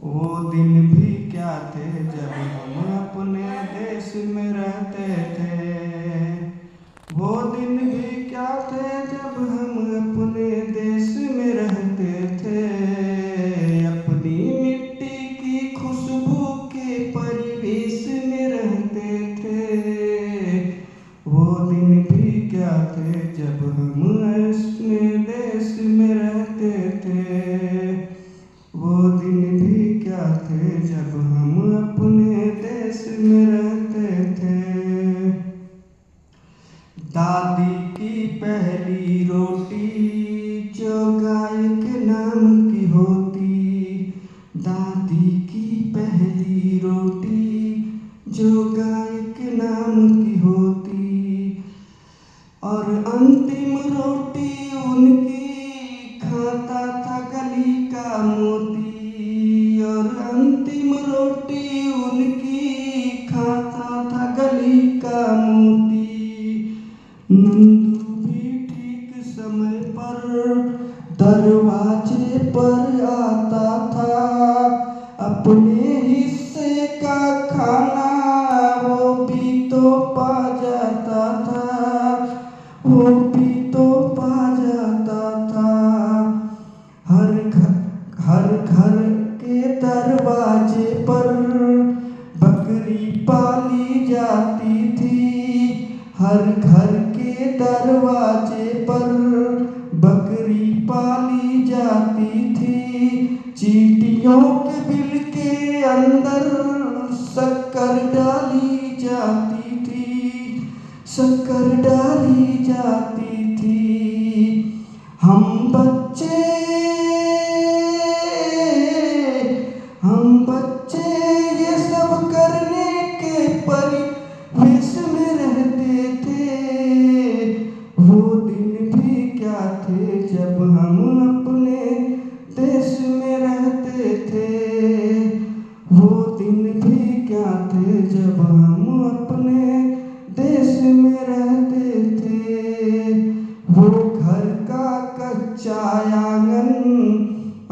वो दिन भी क्या थे जब हम अपने देश में रहते थे। वो दिन भी क्या थे जब हम अपने देश में रहते थे। अपनी मिट्टी की खुशबू के परिवेश में रहते थे। वो दिन भी क्या थे जब हम अपने देश में रहते थे। वो दिन भी क्या थे जब हम अपने देश में रहते थे। दादी की पहली रोटी जो गाय के नाम की होती। दादी की पहली रोटी जो गाय के नाम की होती। और अंतिम रोटी उनकी खाता था गली का मोती। और अंतिम रोटी उनकी खाता था गली का मोती। नंदू भी ठीक समय पर दरवाजे पर आता था। अपने हिस्से का खाना वो भी तो पा जाता था। वो भी तो पा जाता था। हर घर के दरवाजे पर बकरी पाली जाती थी। हर घर के दरवाजे पर बकरी पाली जाती थी। चींटियों के बिल के अंदर शक्कर डाली जाती थी। शक्कर डाली जाती थी। हम बच्चे ये सब करने के परिवेश में रहते थे। वो दिन भी क्या थे जब हम अपने देश में रहते थे। वो दिन भी क्या थे जब हम अपने देश में रहते थे। वो घर का कच्चा आंगन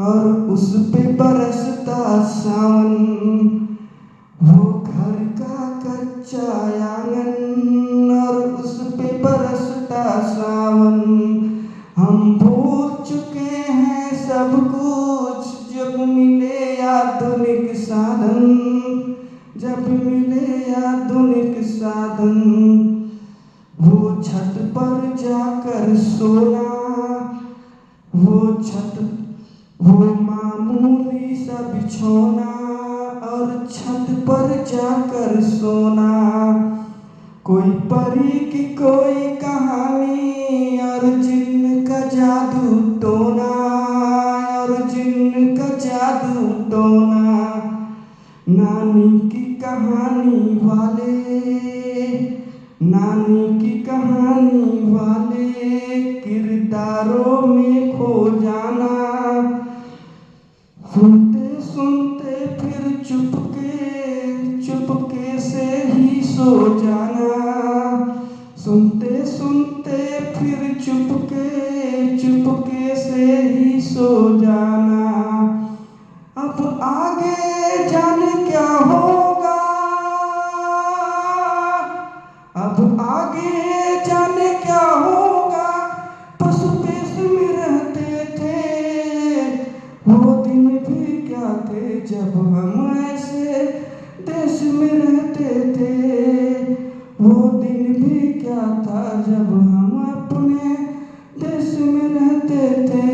और उस पे बरसता सावन। वो घर का कच्चा आंगन और उस पे बरसता सावन। हम भूल चुके हैं सब कुछ जब मिले आधुनिक साधन। जब मिले आधुनिक साधन। वो छत पर जाकर सोना। वो मामूली सा बिछौना और छत पर जाकर सोना। कोई परी की कोई कहानी और जिन्न का जादू टोना। और जिन्न का जादू टोना। नानी की कहानी वाले। नानी की कहानी वाले किरदारों में खो जाना। सुनते सुनते फिर चुपके से ही सो जाना। सुनते सुनते फिर चुपके से ही सो जाना। अब आगे जाने क्या होगा। अब आगे जाने क्या होगा। पशु पेश में रहते थे। वो दिन भी क्या थे जब हम ऐसे देश में रहते थे। वो दिन भी क्या था जब हम अपने देश में रहते थे।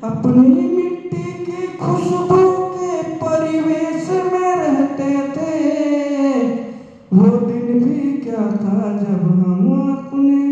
अपनी मिट्टी की खुशबू के परिवेश में रहते थे। वो दिन भी क्या था जब हम अपने